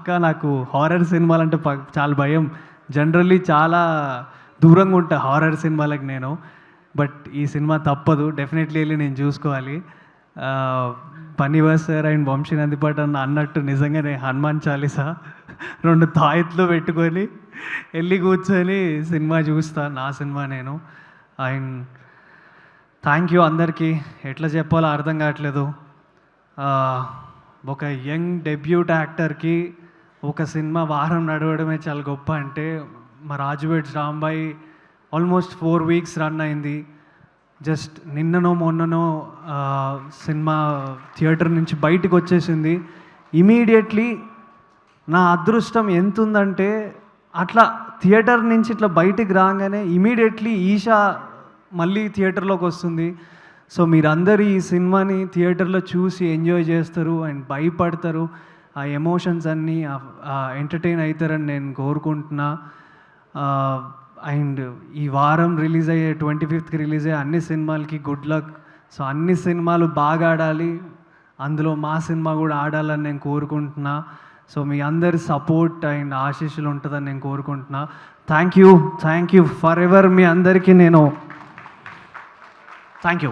ఇంకా నాకు హారర్ సినిమాలంటే చాలా భయం. జనరల్లీ చాలా దూరంగా ఉంటా హారర్ సినిమాలకు నేను. బట్ ఈ సినిమా తప్పదు, డెఫినెట్లీ వెళ్ళి నేను చూసుకోవాలి. పన్నీవాస్ సార్ అండ్ వంశీ నందిపాట్ అన్నట్టు నిజంగానే హనుమాన్ చాలీసా 2 తాయెత్తులు పెట్టుకొని వెళ్ళి కూర్చొని సినిమా చూస్తా, నా సినిమా నేను. అండ్ థ్యాంక్ యూ అందరికీ. ఎట్లా చెప్పాలో అర్థం కావట్లేదు. ఒక యంగ్ డెబ్యూట్ యాక్టర్కి ఒక సినిమా వారం నడవడమే చాలా గొప్ప. అంటే మా Raju weds Rambai almost 4 weeks run అయింది. జస్ట్ నిన్ననో మొన్ననో సినిమా థియేటర్ నుంచి బయటకు వచ్చేసింది. ఇమీడియట్లీ నా అదృష్టం ఎంత ఉందంటే అట్లా థియేటర్ నుంచి ఇట్లా బయటికి రాగానే ఇమీడియట్లీ ఈషా మళ్ళీ థియేటర్లోకి వస్తుంది. సో మీరందరూ ఈ సినిమాని థియేటర్లో చూసి ఎంజాయ్ చేస్తారు అండ్ భయపడతారు. ఆ ఎమోషన్స్ అన్నీ ఎంటర్టైన్ అవుతారని నేను కోరుకుంటున్నా. అండ్ ఈ వారం రిలీజ్ అయ్యే 25th రిలీజ్ అయ్యే అన్ని సినిమాలకి గుడ్ లక్. సో అన్ని సినిమాలు బాగా ఆడాలి, అందులో మా సినిమా కూడా ఆడాలని నేను కోరుకుంటున్నా. సో మీ అందరి సపోర్ట్ అండ్ ఆశీస్సులు ఉంటుందని నేను కోరుకుంటున్నా. థ్యాంక్ యూ ఫర్ ఎవర్. మీ అందరికీ నేను థ్యాంక్ యూ.